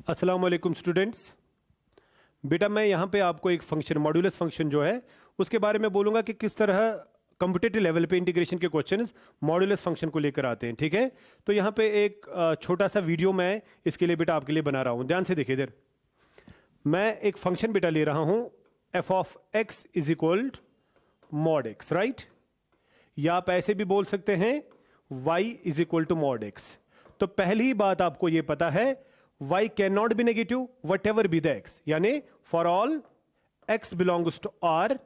अस्सलाम वालेकुम स्टूडेंट्स। बेटा मैं यहाँ पे आपको एक फंक्शन मॉड्यूलस फंक्शन जो है उसके बारे में बोलूँगा कि किस तरह कम्पिटिटिव लेवल पे इंटीग्रेशन के क्वेश्चंस मॉड्यूलस फंक्शन को लेकर आते हैं। ठीक है, तो यहाँ पे एक छोटा सा वीडियो मैं इसके लिए बेटा आपके लिए बना रहा हूँ। ध्यान से देखिए इधर। मैं एक फंक्शन बेटा ले रहा हूँ F of X is equal mod X, right? या आप ऐसे भी बोल सकते हैं Y is equal to mod X. तो पहली बात आपको ये पता है y cannot be negative whatever be the x, यानी for all x belongs to R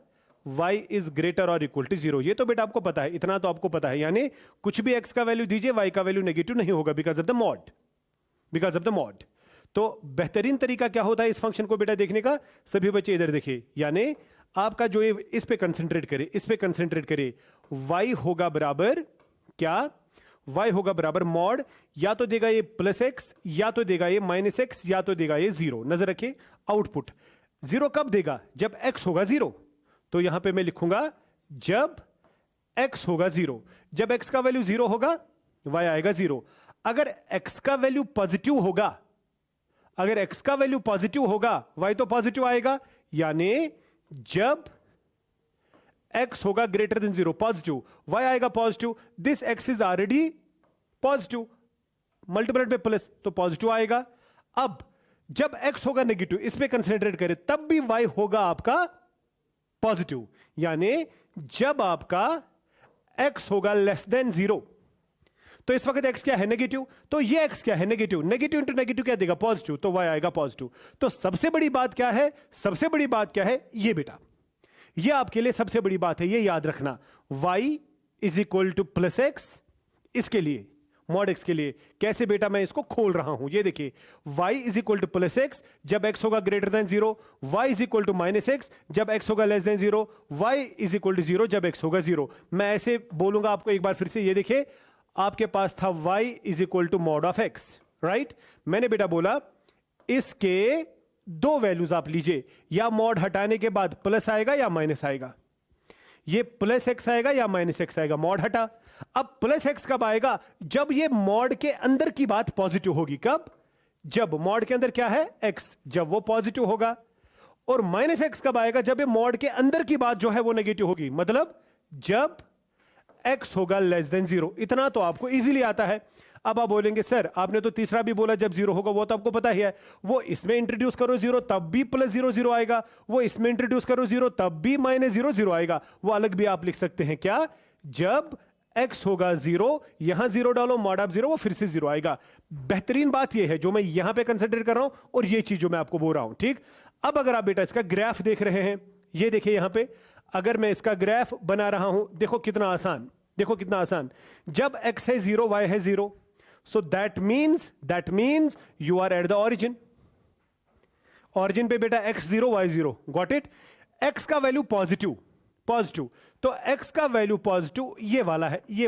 y is greater or equal to 0। ये तो बेटा आपको पता है, इतना तो आपको पता है, यानी कुछ भी x का वैल्यू दीजिए y का वैल्यू नेगेटिव नहीं होगा बिकॉज ऑफ द मॉड। तो बेहतरीन तरीका क्या होता है इस फंक्शन को बेटा देखने का? सभी बच्चे इधर देखिए, यानी आपका जो ये इस पे कंसंट्रेट करे y होगा बराबर क्या? y होगा बराबर मॉड, या तो देगा ये प्लस एक्स, या तो देगा ये माइनस एक्स, या तो देगा ये जीरो। नजर रखिए, आउटपुट जीरो कब देगा? जब x होगा जीरो। तो यहां पे मैं लिखूंगा जब x होगा जीरो। जब x का वैल्यू जीरो होगा y आएगा जीरो। अगर x का वैल्यू पॉजिटिव होगा, y तो पॉजिटिव आएगा, यानी जब x होगा greater than zero positive, y आएगा positive. This x is already positive, multiplied by plus तो पॉजिटिव आएगा। अब जब x होगा नेगेटिव, इस पे कंसंट्रेट करें, तब भी y होगा आपका पॉजिटिव, यानी जब आपका x होगा लेस देन जीरो। तो इस वक्त x क्या है? नेगेटिव। तो ये x क्या है? नेगेटिव। नेगेटिव इंटू नेगेटिव क्या देगा? पॉजिटिव, तो y आएगा पॉजिटिव। तो सबसे बड़ी बात क्या है? ये बेटा, ये आपके लिए सबसे बड़ी बात है, ये याद रखना। y is equal to plus x, इसके लिए मॉड एक्स के लिए। कैसे बेटा? मैं इसको खोल रहा हूं, ये देखिए। y is equal to plus X जब x होगा greater than zero, y is equal to minus X जब x होगा less than zero, y is equal to zero जब x होगा जीरो। मैं ऐसे बोलूंगा आपको एक बार फिर से, ये देखिए आपके पास था y is equal to mod of x, right? मैंने बेटा बोला इसके दो वैल्यूज आप लीजिए, या मॉड हटाने के बाद प्लस आएगा या माइनस आएगा। ये प्लस एक्स आएगा या माइनस एक्स आएगा, मॉड हटा। अब प्लस एक्स कब आएगा? जब ये मॉड के अंदर की बात पॉजिटिव होगी। कब? जब मॉड के अंदर क्या है? एक्स, जब वो पॉजिटिव होगा। और माइनस एक्स कब आएगा? जब ये मॉड के अंदर की बात जो है वो नेगेटिव होगी, मतलब जब एक्स होगा लेस देन जीरो। इतना तो आपको इजीली आता है। अब आप बोलेंगे सर आपने तो तीसरा भी बोला जब जीरो होगा, वो तो आपको पता ही है। वो इसमें इंट्रोड्यूस करो जीरो तब भी प्लस जीरो जीरो आएगा, वो इसमें इंट्रोड्यूस करो जीरो तब भी माइनस जीरो जीरो आएगा। वो अलग भी आप लिख सकते हैं क्या? जब x होगा जीरो, यहां जीरो डालो, मॉड ऑफ जीरो, वो फिर से जीरो आएगा। बेहतरीन बात यह है जो मैं यहां पे कंसिडर कर रहा हूं, और ये चीज जो मैं आपको बोल रहा हूं, ठीक? अब अगर आप बेटा इसका ग्राफ देख रहे हैं, ये देखिए यहां पे अगर मैं इसका ग्राफ बना रहा हूं, देखो कितना आसान, जब x है जीरो, y है zero, so that means you are at the origin पे बेटा x zero y zero, got it? x का वैल्यू पॉजिटिव, तो x का वैल्यू पॉजिटिव ये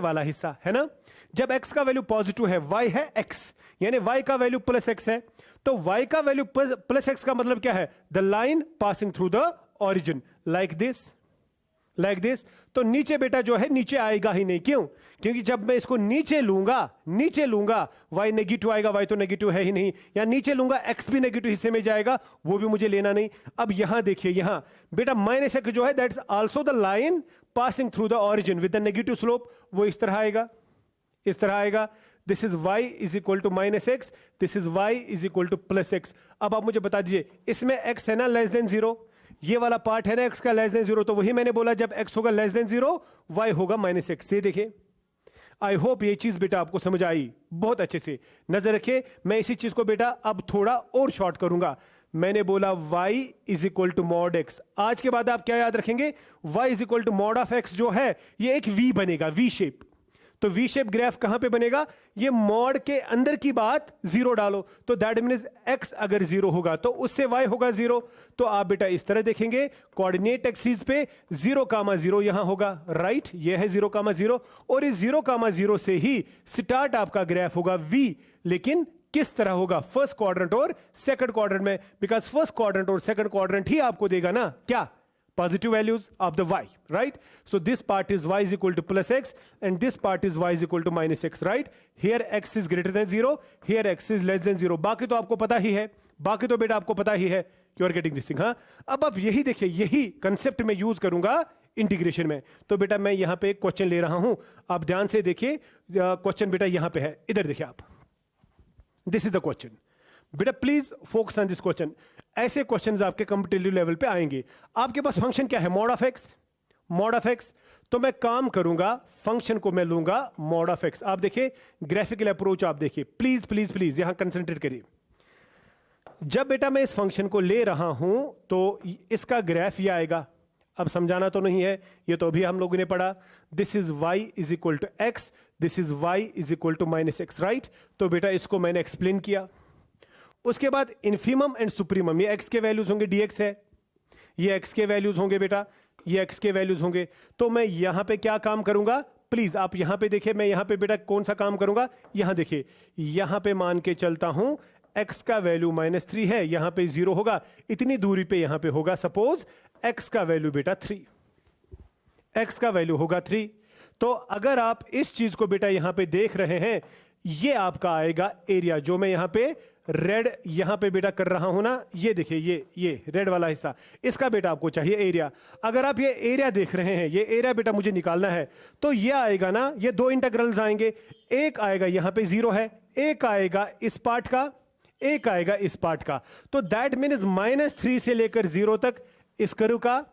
वाला हिस्सा है ना। जब x का वैल्यू पॉजिटिव है, y है x, यानी y का वैल्यू प्लस x है, तो y का वैल्यू प्लस x का मतलब क्या है? The line passing through the origin, like this. तो नीचे बेटा जो है नीचे आएगा ही नहीं। क्यों? क्योंकि जब मैं इसको नीचे लूंगा y नेगेटिव आएगा, y तो नेगेटिव है ही नहीं, या नीचे लूंगा x भी नेगेटिव हिस्से में जाएगा, वो भी मुझे लेना नहीं। अब यहां देखिए, यहां बेटा माइनस एक्स जो है that's also the line passing through the origin with the negative slope, वो इस तरह आएगा। This is y is equal to minus x, this is y is equal to plus x. अब आप मुझे बता दीजिए, इसमें x है ना लेस देन जीरो, ये वाला पार्ट है ना x का लेस देन जीरो, तो वही मैंने बोला जब x होगा लेस देन जीरो, y होगा माइनस एक्स। ये देखिए, आई होप ये चीज बेटा आपको समझ आई बहुत अच्छे से। नजर रखिए, मैं इसी चीज को बेटा अब थोड़ा और शॉर्ट करूंगा। मैंने बोला y is equal to mod x. आज के बाद आप क्या याद रखेंगे? y is equal to mod of x जो है ये एक v बनेगा, v शेप। तो वी शेप ग्राफ कहां पे बनेगा? ये मॉड के अंदर की बात जीरो डालो, तो दैट मींस x अगर जीरो होगा तो उससे y होगा जीरो। तो आप बेटा इस तरह देखेंगे, कोऑर्डिनेट एक्सिस पे 0,0 यहां होगा, राइट? ये है 0,0, और इस 0,0 से ही स्टार्ट आपका ग्राफ होगा v। लेकिन किस तरह होगा? फर्स्ट क्वाड्रेंट और सेकंड क्वाड्रेंट में, बिकॉज फर्स्ट क्वाड्रेंट और सेकंड क्वाड्रेंट ही आपको देगा ना क्या? positive values of the y, right? So this part is y is equal to plus x and this part is y is equal to minus x, right? Here x is greater than 0, here x is less than 0. बाकी तो आपको पता ही है, बाकी तो बेटा आपको पता ही है. You are getting this thing, हाँ? अब आप यही देखिए, यही कंसेप्ट में यूज करूंगा इंटीग्रेशन में. तो बेटा मैं यहां पे एक क्वेश्चन ले रहा हूं, आप ध्यान से देखिए. क्वेश्चन बेटा यहां पे है, इधर देखिए आप. This is the question. बेटा please focus on this question. ऐसे क्वेश्चंस आपके कॉम्पिटिटिव लेवल पे आएंगे. आपके पास फंक्शन क्या है? Mod of x. Mod of x. तो मैं काम करूंगा, फंक्शन को मैं लूंगा मॉड ऑफ एक्स. आप देखिए ग्राफिकल अप्रोच, आप देखिए प्लीज प्लीज प्लीज यहां कंसंट्रेट करिए. जब बेटा मैं इस फंक्शन को ले रहा हूं तो इसका ग्राफ ये आएगा. अब समझाना तो नहीं है, ये तो अभी हम लोगों ने पढ़ा. This is y is equal to x, this is y is equal to minus x, right? तो बेटा इसको मैंने एक्सप्लेन किया. उसके बाद इन्फीमम एंड सुप्रीमम, ये x के वैल्यूज होंगे, dx है, ये x के वैल्यूज होंगे बेटा, ये x के वैल्यूज होंगे. तो मैं यहां पे क्या काम करूंगा? प्लीज आप यहां पे देखिए, मैं यहां पे बेटा कौन सा काम करूंगा? यहां देखिए, यहां पे मान के चलता हूं x का वैल्यू -3 है, यहां पे 0 होगा, इतनी दूरी पे यहां पे होगा सपोज x का वैल्यू बेटा 3, x का वैल्यू होगा 3. तो अगर आप इस चीज को बेटा यहां पे देख रहे हैं, ये आपका आएगा एरिया, जो मैं यहां पे रेड यहां पे बेटा कर रहा हूं ना, ये देखिए, ये रेड वाला हिस्सा, इसका बेटा आपको चाहिए एरिया. अगर आप ये एरिया देख रहे हैं, ये एरिया बेटा मुझे निकालना है, तो ये आएगा ना, ये दो इंटीग्रल्स आएंगे. एक आएगा यहां पे 0 है, एक आएगा इस पार्ट का, एक आएगा इस पार्ट का. तो दैट मीन्स -3 से लेकर 0 तक इस कर्व का,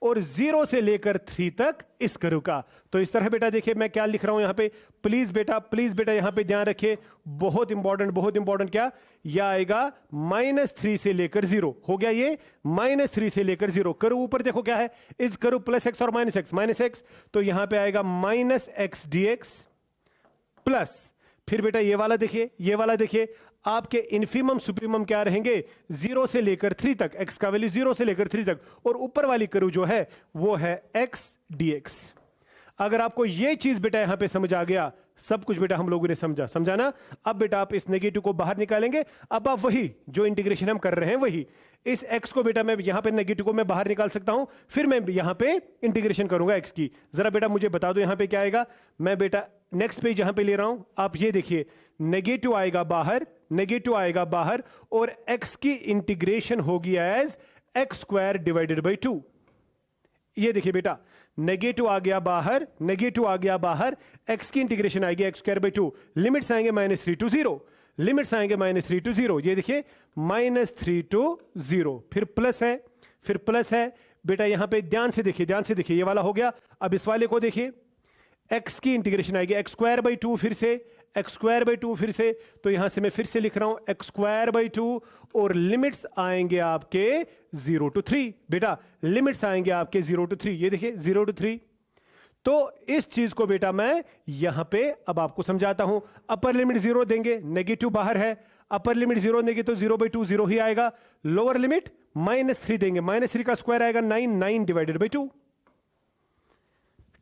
और 0 से लेकर 3 तक इस कर्व का. तो इस तरह बेटा देखिए मैं क्या लिख रहा हूं यहां पे. प्लीज बेटा यहां पे ध्यान रखिए, बहुत इंपॉर्टेंट. क्या यह आएगा? -3 से लेकर 0 हो गया, ये -3 से लेकर 0. कर्व ऊपर देखो क्या है, इस कर्व प्लस एक्स और माइनस एक्स. तो यहां पे आएगा -x dx प्लस, फिर बेटा ये वाला देखिए, आपके इन्फीमम सुप्रीमम क्या रहेंगे? 0 से लेकर 3 तक, x का वैल्यू 0 से लेकर 3 तक, और ऊपर वाली कर्व जो है वो है x dx. अगर आपको ये चीज बेटा यहां पे समझ आ गया, सब कुछ बेटा हम लोगों ने समझा ना. अब बेटा आप इस नेगेटिव को बाहर निकालेंगे. अब आप वही जो इंटीग्रेशन हम कर रहे हैं, वही इस x को बेटा मैं यहां पे नेगेटिव को मैं बाहर निकाल सकता हूं, फिर मैं यहां पे इंटीग्रेशन करूंगा x की. जरा बेटा मुझे बता दो यहां पे क्या आएगा. मैं बेटा नेक्स्ट पेज यहां पे ले रहा हूं, आप ये देखिए, नेगेटिव आएगा बाहर, और x की इंटीग्रेशन होगी एज x² डिवाइडेड बाई 2. ये देखिए बेटा, नेगेटिव आ गया बाहर, x की इंटीग्रेशन आएगी x² बाई 2. लिमिट्स आएंगे -3 to 0, -3 to 0. ये देखिए -3 to 0, फिर प्लस है बेटा. यहां पे ध्यान से देखिए, ये वाला हो गया. अब इस वाले को देखिए, x की इंटीग्रेशन आएगी x² बाई 2, फिर से, तो यहां से मैं फिर से लिख रहा हूं x² बाई 2, और लिमिट्स आएंगे आपके 0 to 3. बेटा लिमिट्स आएंगे आपके 0 to 3, ये देखिए 0 to 3. तो इस चीज को बेटा मैं यहां पे अब आपको समझाता हूं. अपर लिमिट 0 देंगे, नेगेटिव बाहर है, अपर लिमिट 0 देंगे तो 0 बाई 2 0 ही आएगा. लोअर लिमिट -3 देंगे, -3 का स्क्वायर आएगा 9 डिवाइडेड बाई 2.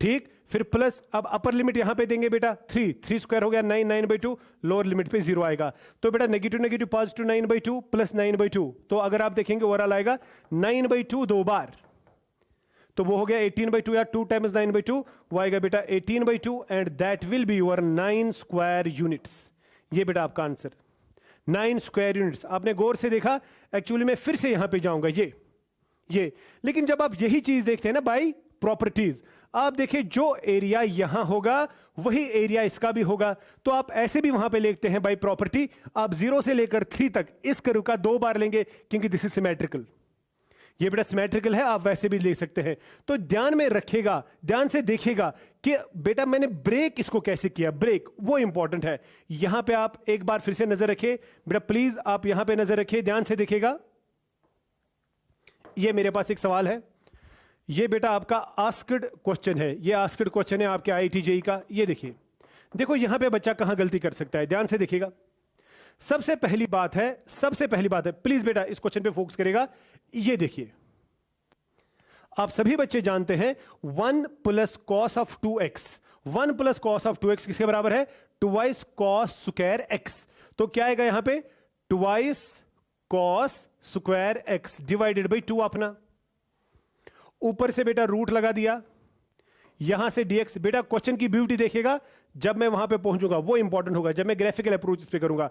ठीक, फिर प्लस, अब अपर लिमिट यहां पे देंगे बेटा 3 स्क्वायर हो गया 9 बाई 2, लोअर लिमिट पे 0 आएगा. तो बेटा negative positive 9 by 2 plus 9 by 2. तो अगर आप देखेंगे ओवरऑल आएगा 9 बाई 2 दो बार, तो वो हो गया 18 बाई 2, या 2 टाइम्स 9 बाई 2, वो आएगा बेटा 18 by 2, and that will be your 9 square units. ये बेटा आपका आंसर 9 स्क्वायर यूनिट्स. आपने गौर से देखा, एक्चुअली मैं फिर से यहां पे जाऊंगा, ये लेकिन जब आप यही चीज देखते हैं ना बाई प्रॉपर्टीज, आप देखिए जो एरिया यहां होगा वही एरिया इसका भी होगा. तो आप ऐसे भी वहां पे लिखते हैं बाई प्रॉपर्टी, आप 0 से लेकर 3 तक इस कर्व का 2 बार लेंगे, क्योंकि दिस इज सिमेट्रिकल. ये बेटा सिमेट्रिकल है, आप वैसे भी ले सकते हैं. तो ध्यान में रखिएगा, ध्यान से देखिएगा कि बेटा मैंने ब्रेक इसको कैसे किया, ब्रेक वो इंपॉर्टेंट है. यहां पे आप एक बार फिर से नजर रखिए बेटा, प्लीज आप यहां पे नजर रखिए, ध्यान से देखिएगा. ये मेरे पास एक सवाल है, ये बेटा आपका आस्क्ड क्वेश्चन है, ये आस्क्ड क्वेश्चन है आपके IIT JEE का. ये देखो यहां पे बच्चा कहां गलती कर सकता है, ध्यान से देखिएगा. सबसे पहली बात है, प्लीज बेटा इस क्वेश्चन पे फोकस करेगा. ये देखिए, आप सभी बच्चे जानते हैं 1 plus cos of 2x, 1 plus cos of 2x किसके बराबर है? Twice cos square x. तो क्या आएगा यहां पे? Twice cos square x divided by 2 अपना. ऊपर से बेटा रूट लगा दिया, यहां से dx। बेटा क्वेश्चन की ब्यूटी देखिएगा, जब मैं वहां पे पहुंचूंगा वो इंपॉर्टेंट होगा, जब मैं ग्राफिकल अप्रोच पे करूंगा।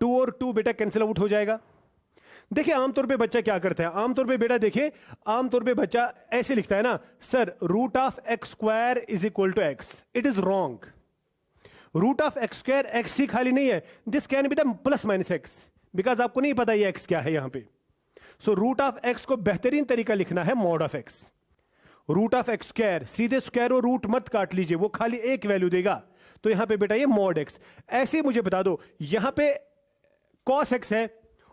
2 और 2 बेटा कैंसिल आउट हो जाएगा। देखिए आमतौर पे बच्चा क्या करता है, आमतौर पे बेटा देखिए, आमतौर पे बच्चा ऐसे लिखता है ना, sir root of x square is equal to x. It is wrong. Root of x square x ही खाली नहीं है, this can be the plus minus x, because आपको नहीं पता ये एक्स क्या है यहां पे। सो रूट ऑफ एक्स को बेहतरीन तरीका लिखना है mod of x. Root of x square, सीधे स्क्वायर और रूट मत काट लीजिए, वो खाली एक वैल्यू देगा। तो यहां पे बेटा ये मॉड एक्स। ऐसे ही मुझे बता दो, यहां पे कॉस एक्स है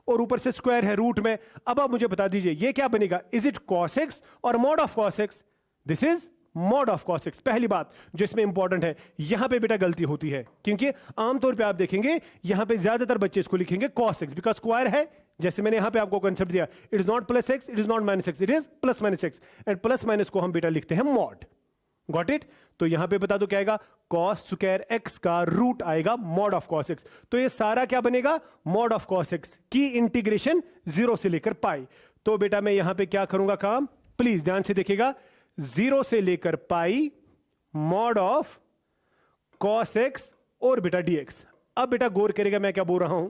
और ऊपर से स्क्वायर है रूट में। अब आप मुझे बता दीजिए ये क्या बनेगा, इज इट कॉस एक्स और mod of cos x? This is mod of cos x. पहली बात जो इसमें इंपॉर्टेंट है, यहां पे बेटा गलती होती है, क्योंकि आमतौर पे आप देखेंगे यहां पे ज्यादातर बच्चे इसको लिखेंगे कॉस एक्स, बिकॉज स्क्वायर है। जैसे मैंने यहां पे आपको कंसेप्ट दिया, it is not plus x, it is not minus x, it is plus minus x. And plus minus को हम बेटा लिखते हैं मॉड। Got it? तो यहां पे बता दो क्या आएगा, कॉस स्क्वायर एक्स का रूट आएगा मॉड ऑफ कॉस एक्स। तो ये सारा क्या बनेगा, मॉड ऑफ कॉस एक्स की इंटीग्रेशन 0 से लेकर पाई। तो बेटा मैं यहां पे क्या करूंगा काम, प्लीज ध्यान से देखिएगा, 0 से लेकर पाई मॉड ऑफ कॉस एक्स और बेटा dx। अब बेटा गौर करेगा मैं क्या बोल रहा हूं,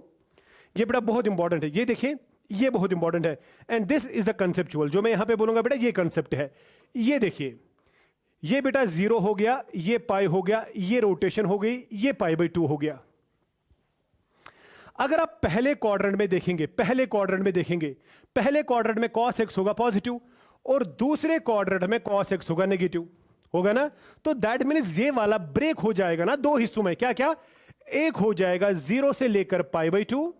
ये बेटा बहुत इंपॉर्टेंट है, ये देखिए ये बहुत इंपॉर्टेंट है। And this is the conceptual, जो मैं यहां पे बोलूंगा बेटा ये कंसेप्ट है। ये देखिए, ये बेटा 0 हो गया, ये पाई हो गया, ये रोटेशन हो गई, ये पाई बाई 2 हो गया। अगर आप पहले क्वाड्रेंट में देखेंगे, पहले क्वाड्रेंट में देखेंगे, पहले क्वाड्रेंट में cos x होगा पॉजिटिव और दूसरे क्वाड्रेंट में cos x होगा नेगेटिव, होगा ना। तो दैट मीन्स ये वाला ब्रेक हो जाएगा ना दो हिस्सों में। क्या क्या, एक हो जाएगा 0 से लेकर पाई बाई 2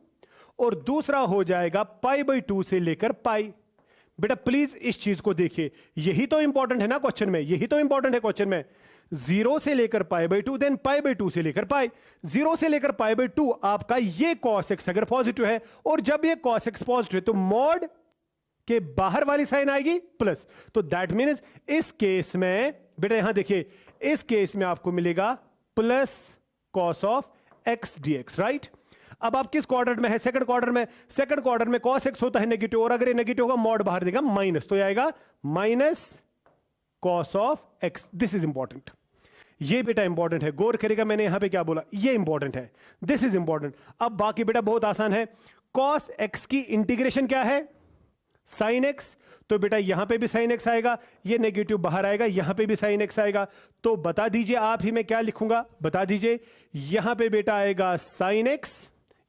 और दूसरा हो जाएगा पाई बाई 2 से लेकर पाई। बेटा प्लीज इस चीज को देखिए, यही तो इंपॉर्टेंट है ना क्वेश्चन में, यही तो इंपॉर्टेंट है क्वेश्चन में। 0 से लेकर pi by 2, then pi by 2 से लेकर पाई। 0 से लेकर पाई बाई 2 आपका ये cos x अगर पॉजिटिव है, और जब ये cos x पॉजिटिव है तो मॉड के बाहर वाली साइन आएगी प्लस। तो दैट मीन्स इस केस में बेटा यहां देखिए, इस केस में आपको मिलेगा plus cos of x dx, right. अब आप किस क्वाड्रेंट में है, सेकंड क्वाड्रेंट में। सेकंड क्वाड्रेंट में cos x होता है नेगेटिव, और अगर ये नेगेटिव होगा मॉड बाहर देगा माइनस, तो ये आएगा minus cos of x। This is important, ये बेटा इंपॉर्टेंट है, गौर करेगा मैंने यहां पे क्या बोला, ये इंपॉर्टेंट है, दिस इज इंपॉर्टेंट। अब बाकी बेटा बहुत आसान है, cos x की इंटीग्रेशन क्या है, sin x। तो बेटा यहां पे भी sin x आएगा, ये नेगेटिव बाहर आएगा, यहां पे भी sin x आएगा। तो बता दीजिए आप ही मैं क्या लिखूंगा, बता दीजिए। यहां पे बेटा आएगा sin x,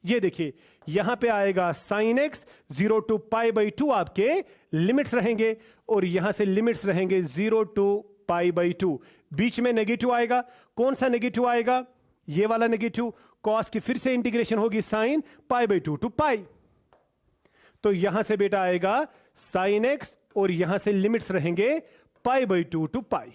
ये देखिए यहां पे आएगा sin x, 0 to pi by 2 आपके लिमिट्स रहेंगे, और यहां से लिमिट्स रहेंगे 0 टू पाई बाई 2। बीच में नेगेटिव आएगा, कौन सा नेगेटिव आएगा, ये वाला नेगेटिव। cos की फिर से इंटीग्रेशन होगी sin पाई बाई 2 टू पाई। तो यहां से बेटा आएगा sin x, और यहां से लिमिट्स रहेंगे pi by 2 to pi,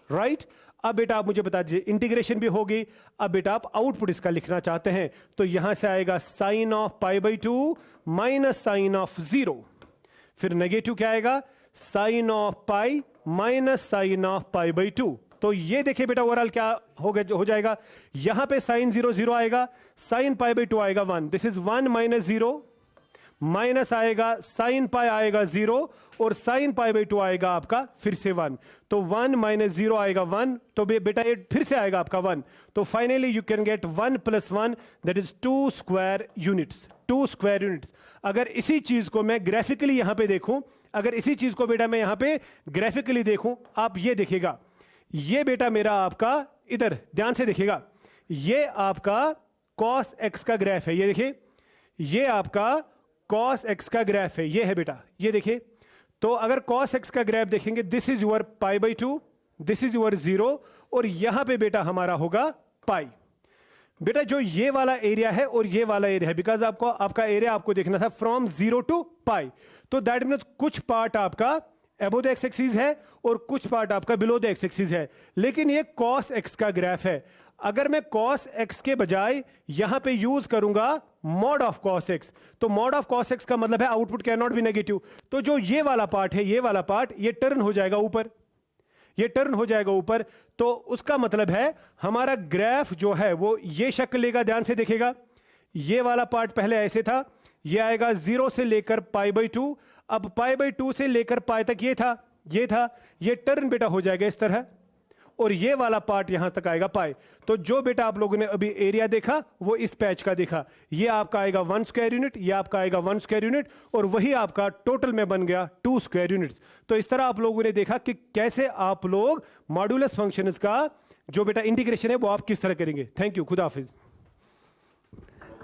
right. अब बेटा आप मुझे बता दीजिए, इंटीग्रेशन भी होगी। अब बेटा आप आउटपुट इसका लिखना चाहते हैं, तो यहां से आएगा sin of pi by 2 minus sine of 0, फिर नेगेटिव क्या आएगा, sin of pi minus sine of pi by 2। तो ये देखिए बेटा ओवरऑल क्या हो जाएगा, यहां पे sin 0 0 आएगा, sin पाई बाई 2 आएगा 1, दिस इज 1 माइनस 0, माइनस आएगा sin पाई आएगा 0, और sin पाई बाई 2 आएगा आपका फिर से 1। तो 1 माइनस 0 आएगा 1, तो बेटा ये फिर से आएगा आपका 1। तो finally you can get 1 plus 1, that is 2 square units, 2 square units. अगर इसी चीज को मैं ग्राफिकली यहां पे देखूं, अगर इसी चीज को बेटा मैं यहां पे ग्राफिकली देखूं, आप ये देखिएगा, ये बेटा मेरा आपका, इधर ध्यान से देखिएगा, ये आपका cos x का ग्राफ है, ये देखिए ये आपका cos x का ग्राफ है, ये है बेटा, ये देखिए। तो अगर cos x का ग्राफ देखेंगे, this is your pi by 2, this is your 0, और यहां पे बेटा हमारा होगा पाई। बेटा जो ये वाला एरिया है और ये वाला एरिया है, बिकॉज आपको आपका एरिया आपको देखना था फ्रॉम 0 टू पाई, तो दैट मीन्स कुछ पार्ट आपका अबव द एक्स एक्सिस है और कुछ पार्ट आपका बिलो द एक्स एक्सिस है। लेकिन ये cos x का ग्राफ है, अगर मैं cos x के बजाय यहां पे यूज करूंगा मॉड ऑफ cos x, तो मॉड ऑफ cos x का मतलब है output can not be negative. तो जो ये वाला पार्ट है, ये वाला पार्ट, ये टर्न हो जाएगा ऊपर, ये टर्न हो जाएगा ऊपर। तो उसका मतलब है हमारा ग्राफ जो है वो ये शक्ल लेगा, ध्यान से देखेगा, ये वाला पार्ट पहले ऐसे था, ये आएगा 0 से लेकर पाई बाई 2, अब पाई बाई 2 से लेकर पाई तक ये था, ये था, ये टर्न बेटा हो जाएगा इस तरह, और ये वाला पार्ट यहां तक आएगा पाई। तो जो बेटा आप लोगों ने अभी एरिया देखा वो इस पैच का देखा, ये आपका आएगा 1 स्क्वायर यूनिट, ये आपका आएगा 1 स्क्वायर यूनिट, और वही आपका टोटल में बन गया 2 स्क्वायर यूनिट्स। तो इस तरह आप लोगों ने देखा कि कैसे आप लोग मॉड्यूलस फंक्शंस का जो बेटा इंटीग्रेशन है वो आप किस तरह करेंगे। थैंक यू, खुदा हाफिज।